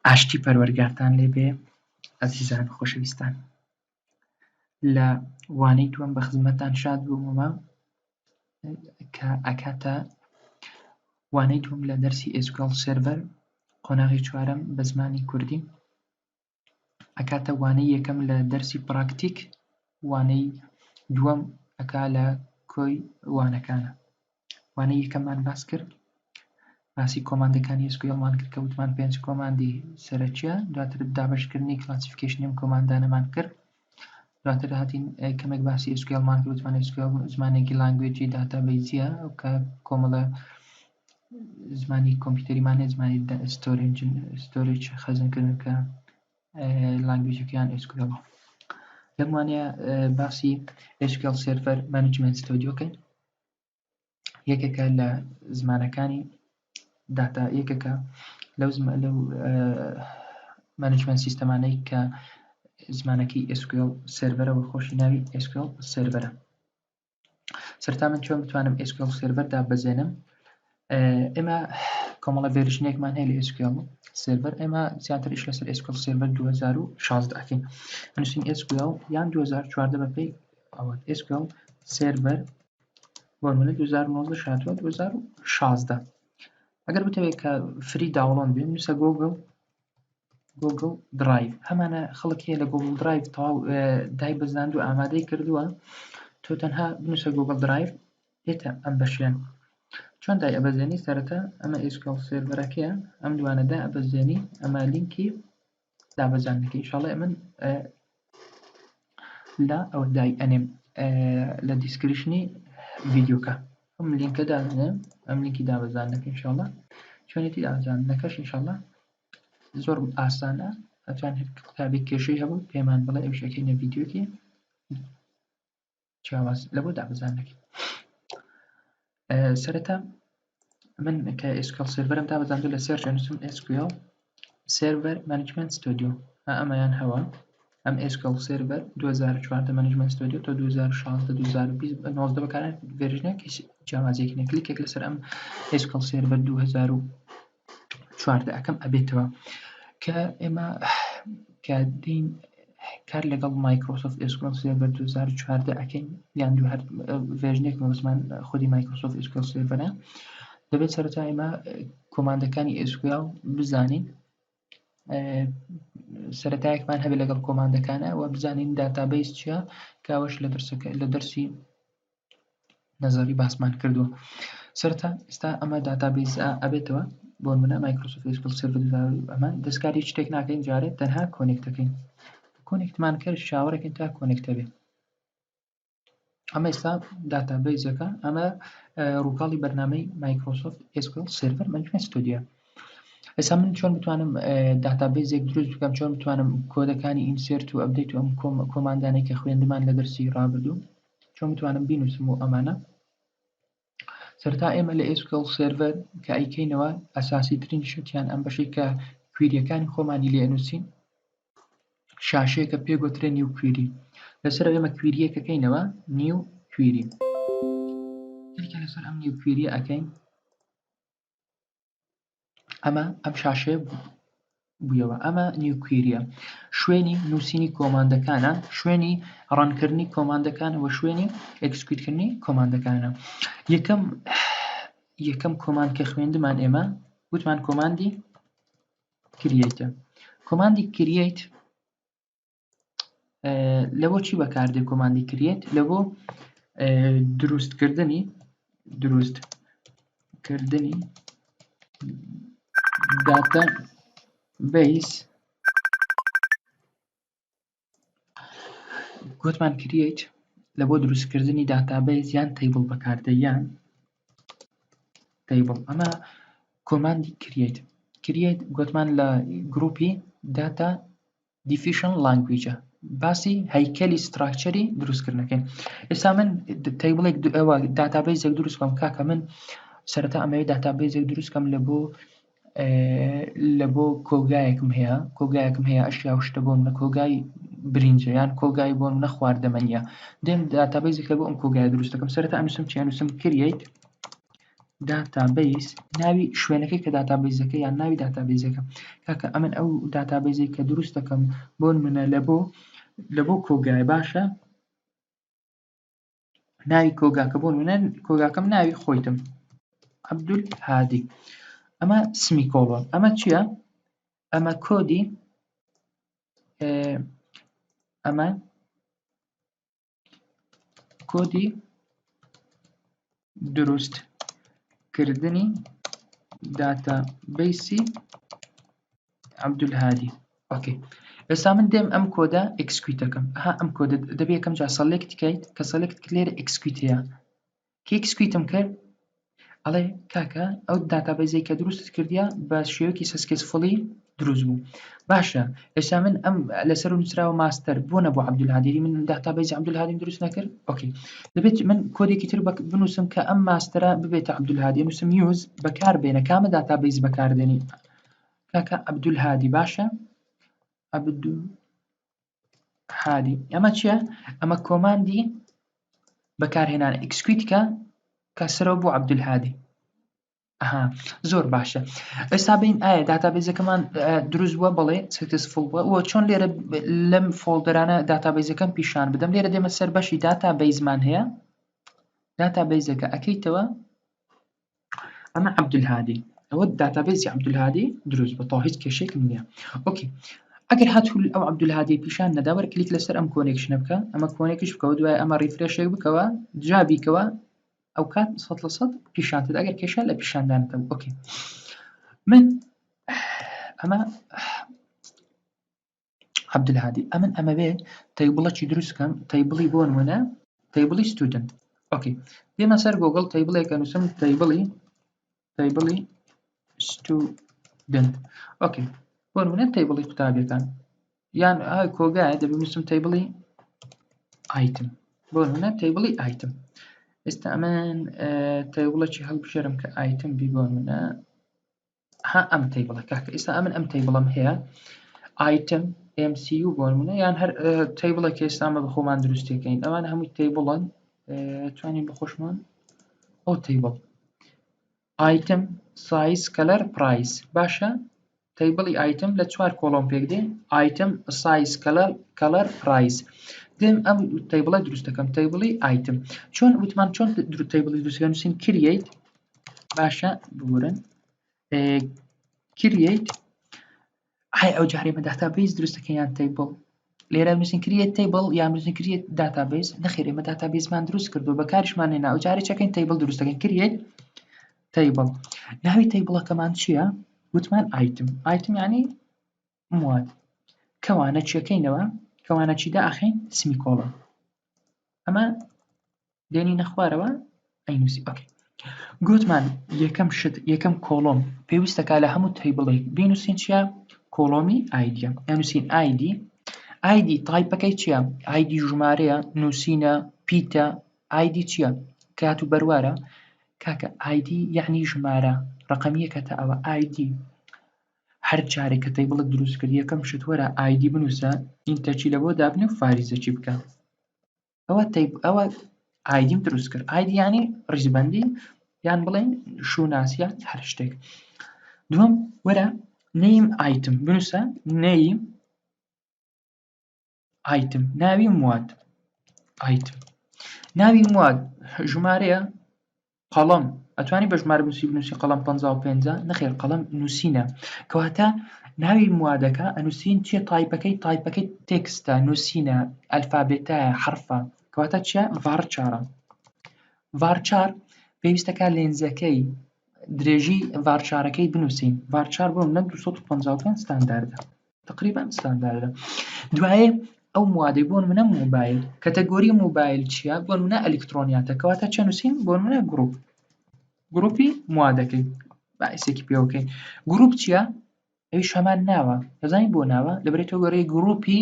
ئاشتی پەروەردگارتان لێبێ ئەزیزان و خۆشەویستان. لە وانەی دووەم بە خزمەتتان شاد بوومەوە کە ئەکاتە وانەی دووەم لە دەرسی SQL سێرڤەر قۆناغی چوارەم بە زمانی کوردی، ئەکاتە وانەی یەکەم لە دەرسی پراکتیک، وانەی دووەم ئەکا لە کۆی وانەکانە. وانەی یەکەممان باس کرد، باسی کۆماندەکانی SQLمان کرد کە وتمان 5 کۆماندی سەرەکیە، دواتر دابەشکردنی کلاسیفیکیشنی ئەم کۆماندانەمان کرد، دواتر هاتین کەمێک باسی SQLمان کرد، وتمان SQL زمانێکی لانگوێجی داتابەیزیە کە کۆمەڵە زمانی کۆمپیوتەریمانێ، زمانی ستۆرێج خەزنکردن کە لانگوێجەکەیان SQL. لەم وانەیە باسی SQL سێرڤەر مانجمنت ستۆدیۆکەین. یەکێکە لە زمانەکانی داتا، یەکێکە لەو مانجمنت سیستەمانەی کە زمانەکەی SQL سێرڤەرەوە خۆشی ناوی SQL سێرڤەرە. سەرەتا من چۆن بتوانم SQL سێرڤەر دابەزێنم؟ ئێمە کۆمەڵە ڤێرژنێکمان هەیە لە SQL سێرڤەر، ئێمە زیاتر ئیش لەسەر SQL سێرڤەر 2016 ئەکەین. ئەنووسین SQL یان 2014 بەپێی ئەوە SQL سێرڤەر بۆرمونە 2019 هاتووە 2016. ئەگەر بتەوێت کە فری داوڵۆن بێ نووسە گوگل درایڤ. هەمانە خەڵک هەیە لە گوگل درایڤ تەواو دایبەزاند و ئامادەی کردووە، تۆ تەنها بنووسە گوگل درایڤ دێتە ئەم بەشیان. چۆن دای ئەبەزێنی؟ سەرەتا ئەمە SQL سێرڤەرەکەیە، ئەم دوانەدا ئەبەزێنی، ئەمە لینکی دابەزاندنەکەی. ئینشاڵڵا من لە ئەوە دای ئەنێم لە دیسکریپشنی ڤیدیۆکە ئەم لینکە دادەنێم، ئەم لینکی دابەزاندنەکە ئینشاڵڵا. چۆنێتی دابەزاندنەکەش ئینشاڵڵا زۆر ئاسانە، ئەتوان کتابێک کێشەی هەبوو پێمان بڵێ ئەوش ئەکەینە ڤیدیۆکی جیاواز لە بۆ دابەزاندنەکەی. سەرەتا من کە SQL سێرڤەرم دابەزاندوو لە سێرچ ئەنووسم SQL سێرڤەر مانجمنت ستۆدیۆ، ئەمەیان هەوە، ئەم SQL سێرڤەر 2014 مانجمنت ستۆدیۆ تا 2016 2019 بەکاران ڤێرژنێکی جیاوازێکی نە. کلیکێک لەسەر ئەم SQL سێرڤەر 2014 ئەەکەم ئەبێتەوە کە ئێمە کە دین کار لەگەڵ مایکرۆسۆفت SQL سێرڤەر 2014 ئەکەین، یان ڤێرژنێک زمان خودی مایکرۆسۆفت SQL سێرڤەرە، دەبێت سەرەتا ئێمە کۆماندەکانی SQL بزانین، سەرەتایەکمان هەبێت لەگەڵ کۆماندەکانە و بزانین داتابەیز چییە، کاوەش لە دەرسی نەزەری باسمان کردووە. سەرەتا ئێستا ئەمە داتابەیز ئەبێتەوە بۆ نمونە مایکرۆسۆفت SQL سێرڤەر، ئەمە دەستکاری شتێک ناکەین، جارێت تەنها کۆنێکتەکەین، کۆنێکتمان کرد چاوەڕێکین تا کۆنێکتە بێت. ئەمە ئێستا داتابەیزەکە، ئەمە ڕووکاڵی بەرنامەی مایکرۆسۆفت SQL سێرڤەر مانجمنت ستۆدیۆ. ئێستا من چۆن بتوانم داتابەیزێک دروست بکەم، چۆن بتوانم کۆدەکانی ئینسێرت و ئەپدەیت و ئەم کۆماندانەی کە خوێندمان لە دەرسی ڕابردوو چۆن بتوانم بینووسم و ئەمانە. سەرەتا ئێمە لە SQL سێرڤەر کە ئەیکەینەوە ئەساسی ترین شتیان ئەم بەشەی کە کویریەکانی خۆمانی لێ ئەنووسین، شاشەیەکە پێگوترێ نیو کویری، لەسەر ئێمە کویریەکەکەینەوە نیو کویری، کلیکە لەسەر ئەم نیو کویریە ئەکەین، ئەمە ئەم شاشەیە بوویەوە، ئەمە نیو کویریە، شوێنی نووسینی کۆماندەکانە، شوێنی ڕەنکردنی کۆماندەکان و شوێنی ئێکسکیوتکردنی کۆماندەکانە. یەکەم کۆماند کە خوێندمان ئێمە وتمان کۆماندی کریەیتە. کۆماندی کریەیت لە بۆ چی بەکاردێت؟ کۆماندی کریەیت لە بۆ دروستکردنی داتا بیس، گوتمان کریەیت لە بۆ دروستکردنی داتابیز یان تەیبڵ بەکاردێت، یان تەیبڵ. ئەمە کۆماندی کریەیت گوتمان لە گروپی داتا دیفیشن لانگویجە، باسی هەیکەلی ستراکچەری دروستکردنەکەین. ئێستا من تەیبڵێک داتابیزێک دروست بکەم، کاکە من سەرەتا ئەمەوێت داتابیزێک دروست بکەم لە بۆ کۆگایەکم هەیە ئەشیا و شتە بۆ منە، کۆگای برینجە یان کۆگای بۆ منە خواردەمەنیە، دێم داتابیزێک لە بۆ ئەم کۆگایە دروست دەکەم. سەرەتا ئەنووسم چی؟ ئەنووسم کریەیت داتابیس ناوی شوێنەکەی کە داتابیزەکە یان ناوی داتابیزەکە کاکە ئەمن ئەو داتابیزەی کە دروست دەکەم بۆ منە لە بۆ کۆگای باشە ناوی کۆگاکە بۆ منە کۆگاکەم ناوی خۆیتم عەبدولهادی ئەمە سمیکۆڵۆن ئەمە چییە؟ ئەمە کۆدی ئەمە کۆدی دروستکردنی داتابیسی عەبدولهادی ئۆکەی ئێستا من دێم ئەم کۆدە ئێکسکیوت دەکەم ئەم کۆدە دەبێت یەکەم جار سەڵێکت بکەیت کە سەڵێکت کرد لێرە ئێکسکیوت هەیە کە ئێکسکیوتم کرد ئەڵێ کاکە ئەو داتابیزەی کە دروستت کردیە بە شێوەیەکی سەکسەسفوڵی دروست بوو باشە ئێستا من ئەم لەسەر نووسراوە ماستەر بۆ نەبوو عەبدولهادی من داتابیزی عەبدولهادیم دروست نەکرد ئۆکەی دەبێت من کۆدێکی تر بنووسم کە ئەم ماستەرە ببێتە عەبدولهادی نووسم یوز بەکاربێنە کامە داتابیز بەکاردێنی کاکە عەبدولهادی باشە عەبدولهادی ئەمە چییە؟ ئەمە کۆماندی بەکارهێنان ئێکسکیوتکە کە سەرەوە بۆ عەبدولهادی زۆر باشە ئێستا بین ئایا داتابیزەکەمان دروست بووە بەڵێ سەکسەسفوڵ بووە وە چۆن لێرە لەم فۆڵدەرانە داتابیزەکەم پیشان بدەم لێرە دێمە سەر بەشی داتابیزمان هەیە داتابیزەکە ئەکەیتەوە ئەمە عەبدولهادی ئەوە داتابیزی عەبدولهادی دروست بووە تەواو هیچ کێشەیەکم نییە ئۆکەی ئەگەر هاتوو ئەو عەبدولهادی پیشان نەدا وەرە کلیک لەسەر ئەم کۆنێکشنە بکە ئەمە کۆنێکش بکەوە دوای ئەمە ریفرێشێک بکەوە جا بیکەوە ئەو کات 100% پیشانتت ئەگەر کێشە لە پیشاندانتەوە ئۆکەی من ئەمە عەبدولهادی ئەمە بێ تەیبڵەکی دروستکەم تەیبڵی بۆ نمونە تەیبڵی ستودنت ئۆکەی دێمە سەر گۆگڵ تەیبڵێکە نووسم تەیبڵی ستودنت ئۆکەی بۆ نمونە تەیبڵی قوتابیەکان یان کۆگایە دەبێت نووسم تەیبڵی ئایتم بۆ نمونە تەیبڵی ئایتم ئێستا ئەمن تەیبڵێکی هەڵبژێرم کە ئایتم بی بۆ نمونە ئەم تەیبڵە کاکە ئێستا ئەم تەیبڵم هەیە ئایتم MCU بۆ نمونە یان هەر تەیبڵێکی ئێستا ئەمە بەخۆمان دروستەکەین ئەوانە هەمووی تەیبڵن توانین بخۆشمان ئەو تەیبڵ ئایتم سایز کەلەر پرایس باشە تەیبڵی ئایتم لە 4 کۆڵۆم پێک دێ ئایتم سایز کەلەر پرایس دێم ئەم تەیبڵە دروست دەکەم تەیبڵی ئایتم چۆن وتمان چۆن تەیبڵی دروستەکە نووسین کرییت باشە بگورن کرییت ئەو جارێمە داتابیز دروستەکەن یان تەیبڵ لێرە نووسین کرییت تەیبڵ یان نووسین کرییت داتابیز نەخێر ئێمە داتابیزمان دروست کردو بەکاریشمان هێنا ئەو جارێ چەکەین تەیبڵ دروستەکەین کرییت تەیبڵ ناوی تەیبڵەکەمان چییە؟ وتمان ئایتم یعنی مواد کەوانە چیەکەینەوە کەوانە چی داخین سمیکۆڵۆن ئەمە دێنینە خوارەوە ئەینووسی ئۆکەی گوتمان یەکەم کۆڵۆم پێویستەکە لە هەموو تەیبڵێک بینووسین چییە؟ کۆڵۆمی ئایدیە یانووسین ئایدی تایپەکەی چییە؟ ئایدی ژمارەیە نووسینە پیتە ئایدی چییە؟ کات و بەروارە کاکە ئایدی یعنی ژمارە ڕقەمیەکە تا ئەوە ئایدی هەر جارێک کە تەیبڵت دروست کرد یەکەم شت وەرە ئایدی بنووسە ئینتەرچی لە بۆ دابنێ و فاریزەکی بکە ئەوە ئایدیم دروست کرد ئایدی یعنی ڕیزبەندی یان بڵێن شوناسیە هەر شتێک دووەم وەرە نەیم ئایتم بنووسە نەیم ئایتم ناوی مواد ئایتم ناوی مواد ژمارەیە قەڵەم ئەتوانی بە ژمارە بنووسی قەڵەم 55 نەخێر قەڵەم نووسینە کەواتە ناوی موادەکە ئەنووسین چیە تایپەکەی تێکستە نووسینە ئەلفابێتایە حرفە کەواتە چیە ڤارچار پێویستەکە لێنزەکەی درێژی ڤارچارەکەی بنووسین ڤارچار بۆ منە 255 ستانداردە تقریبا ستانداردە دوایێ ئەو موادەی بۆ منە موبایل کەتەگۆری موبایل چییە بۆ منە ئەلکترۆنیاتە کەواتە چە نووسین بۆ منە گروپی موادەکەی باسێکی پێوەکەین گروپ چییە؟ ئەویش هەمان ناوە دەزانین بۆ ناوە لەبرێتەوە گەڕێی گروپی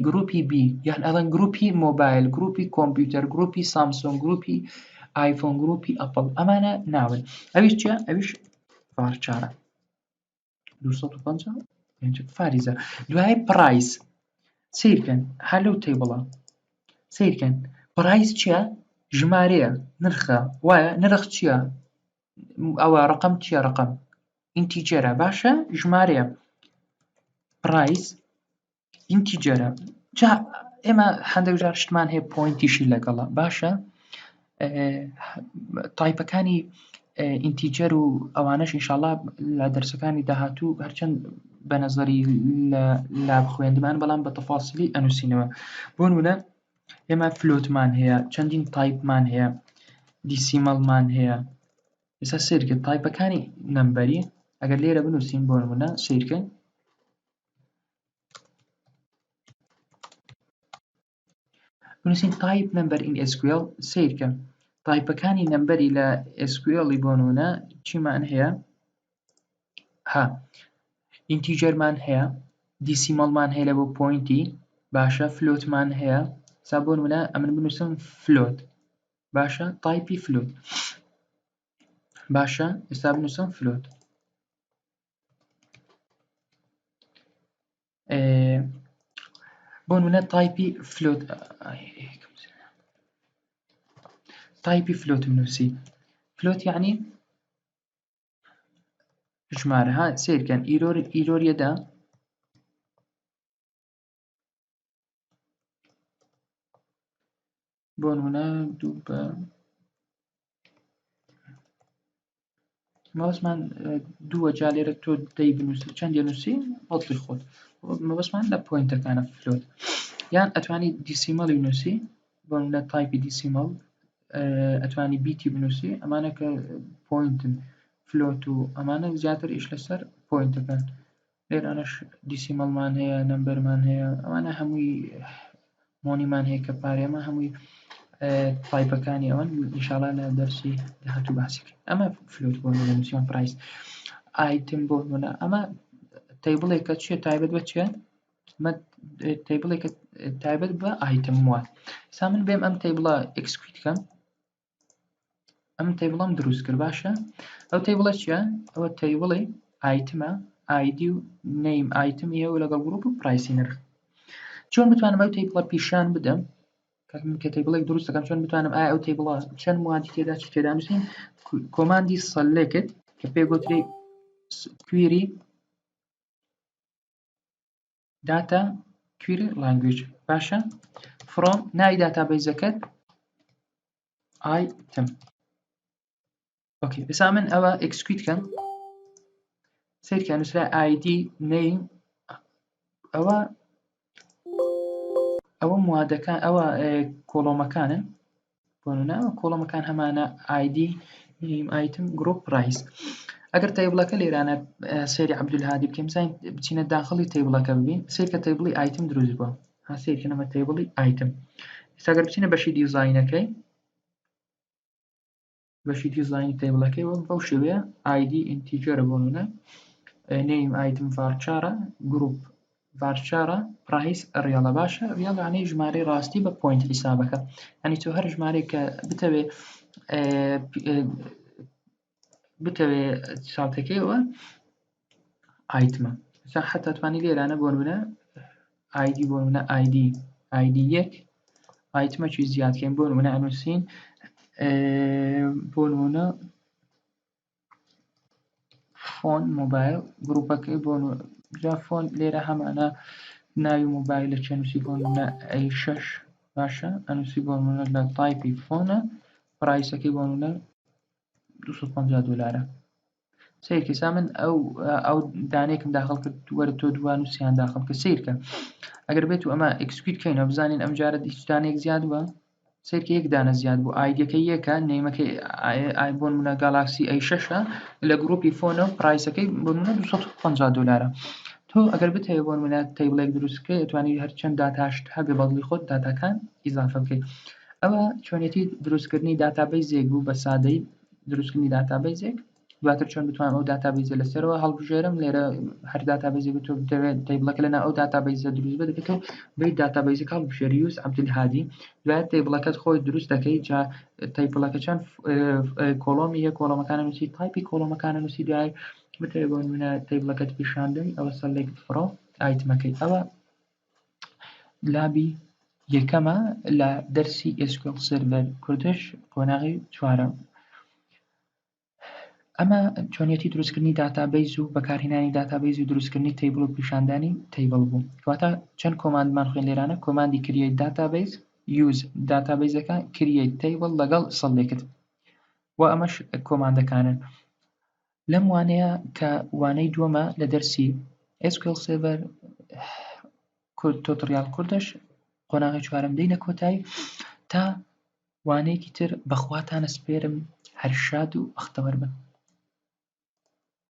گروپی B یان ئەڵەن گروپی مۆبایل گروپی کۆمپیوتەر گروپی سامسۆنگ گروپی ئایفۆن گروپی ئەپڵ ئەمانە ناون ئەویش چییە؟ ئەویش ڤارچارە 250 فاریزە دوایە پرایس سیرکەن هەر لەو تەیبڵە سیرکەن پرایس چییە؟ ژمارەیە نرخە وایە نرخ چییە؟ ئەوە ڕقم چییە ڕقم ئینتیجەرە باشە ژمارەیە پرایس ئینتیجەرە جا ئێمە هەندێک جار شتمان هەیە پۆینتیشی لەگەڵە باشە تایپەکانی ئینتیجەر و ئەوانەش ئینشاڵڵا لە دەرسەکانی داهاتوو هەرچەند بە نەزەری لا بخوێندمان بەڵام بە تەفاسیلی ئەنووسینەوە بۆ نمونە ئێمە فلۆتمان هەیە چەندین تایپمان هەیە دیسیمەڵمان هەیە ئێستا سیرکە تایپەکانی نەمبەری ئەگەر لێرە بنووسین بۆ نمونە سیرکە بنووسین تایپ نمبەر ئین SQL سیرکە تایپەکانی نەمبەری لە SQL بۆ نمونە چیمان هەیە ئینتیجەرمان هەیە دیسیمەڵمان هەیە لە بۆ پۆینتی باشە فلۆتمان هەیە سا بۆ نمونە ئەمن بنووسم فلۆت باشە تایپی فلۆت باشە ئێستا بنووسم فلۆت بۆ نمونە تایپی فلۆت بنووسی فلۆت یعنی ژمارە سیرکەن ئیرۆریەدا بۆ نمونە مەبەستمان دووە جا لێرە تۆ دەی بنووسی چەندێ نووسی بەڵی خۆت مەبەستمان لە پۆینتەکانە فلۆت یان ئەتوانی دیسیمەڵی بنووسی بۆ نمونە تایپی دیسیمەڵ ئەتوانی بیتی بنووسی ئەمانە کە پۆینتن فلۆت و ئەمانە زیاتر ئیش لەسەر پۆینتەکان لێرانەش دیسیمەڵمان هەیە نەمبەرمان هەیە ئەمانە هەمووی مۆنیمان هەیە کە پارێمە هەمووی تایپەکانی ئەوەن ئینشاڵڵا لە دەرسی داهاتوو باسیکە ئەمە فلۆت بۆ نووسیان پرایس ئایتم بۆ نمونە ئەمە تەیبڵێکە چیە تایبەت بە چیە تەیبڵێکە تایبەت بە ئایتم وە سا من بێم ئەم تەیبڵە ئەکسکویت بکەم ئەم تەیبڵەم دروست کرد باشە ئەو تەیبڵە چیە ئەوە تەیبڵی ئایتمە ئایدی و نەیم ئایتم هەیە لەگەڵ گروپ و پرایسی نرخ چۆن بتوانم ئەو تەیبڵە پیشان بدەم کە تەیبڵێک دروست دەکەم چۆن بتوانم ئایا ئەو تەیبڵە چەند موادی تێدا چی تێدا نووسین کۆماندی سەلێکت کە پێگوتری کوێری داتا کوێری لانگویج باشە فڕۆم ناوی داتابەیزەکەت ئایتم ئۆکێ ئێستا من ئەوە ئەکسکویت کەم سیرکە نووسرا ئایدی نەیم ئەوە موادەکان ئەوە کۆڵۆمەکانن بۆ نمونە کۆڵۆمەکان هەمانە ئایدی نەیم ئایتم گروپ پرایس ئەگەر تەیبڵەکە لێرانە سێری عەبدولهادی بکەین بزانین بچینە داخڵی تەیبڵەکە ببین سیرکە تەیبڵی ئایتم دروست بووە سیرکە نەمە تەیبڵی ئایتم ئێستا ئەگەر بچینە بەشی دیزاینەکەی بەشی دیزاینی تەیبڵەکەی وەک بەو شێوەیە ئایدی ئینتیجەرە بۆ نمونە نەیم ئایتم ڤارچارە گروپ ڤارچارە پرایس ڕێڵە باشە ڕێڵ یعنی ژمارەی ڕاستی بە پۆینت حیسابەکە یعنی تۆ هەر ژمارەیەک کە بتەوێ چاوتەکەیەوە ئایتمە حتا توانی لێرانە بۆ نمونە ئایدی بۆ نمونە ئایدی یەک ئایتمەکی زیادکەین بۆ نمونە ئەنووسین بۆ نمونە فۆن مۆبایل گروپەکەی بۆ جا فۆن لێرە هەمانە ناوی مۆبایلە چە نووسی بۆ نمونە A6 باشە ئەنووسی بۆ نمونە لە تایپی فۆنە پرایسەکەی بۆ نمونە $250 سیرکەسا من ئەو دانێکم داخل کرد وەرە تۆ دوان نووسیان داخل کە سیرکە ئەگەر بێت و ئەمە ئەکسکویت کەینەوە بزانین ئەم جارە هیچ دانێک زیاد بووە سیرکە یەک دانە زیاد بوو ئایدەکەی یەکە نەیمەکەی بۆ نمونە گالاکسی A6ە لە گروپی فۆنە و پرایسەکەی بۆ نمونە $250 تۆ ئەگەر بتەوێت بۆ نمونە تەیبڵێک دروستکەی ئەتوانی هەرچەند داتاشت هەبێ بەدڵی خۆت داتاکان ئیزافە بکەیت ئەوە چۆنێتی دروستکردنی داتابەیزێک بوو بە سادەی دروستکردنی داتابەیزێک دواتر چۆن بتوانم ئەو داتابەیزە لەسەرەوە هەڵبژێرم لێرە هەر داتابەیزێک تۆ دەوێت تەیبڵەکە لەناو ئەو داتابەیزە دروست بێت دەکەیت بێت داتابەیزەکە هەڵبژێری یوس عەبدولهادی دوایە تەیبڵەکەت خۆی دروست دەکەیت جا تەیبڵەکە چەند کۆڵۆمی هەیە کۆڵۆمەکانە نووسی تایپی کۆڵۆمەکانە نووسی دوای بتەوێت بۆ نمونە تەیبڵەکەت پیشاندەی ئەوە سەلێکت فڕۆ ئایتمەکەی ئەوە لابی یەکەمە لە دەرسی SQL سێرڤەر کوردش قۆناغی چوارەم ئەمە چۆنیەتی دروستکردنی داتابیز و بەکارهێنانی داتابیز و دروستکردنی تیبڵ و پیشاندانی تیبڵ بوو کەواتە چەند کۆماندمان خوێن لێرانە کۆماندی کریەیت داتابیز یوز داتابیزەکە کریەیت تیبڵ لەگەڵ سەڵێکت و ئەمەش کۆماندەکانن لەم وانەیە کە وانەی دووەمە لە دەرسی SQL Server تۆتڕیال کوردش قۆناغی چوارەم دەینە کۆتایی تا وانەیەکی تر بەخواتانە سپێرم هەر شاد و بەختەوەر بن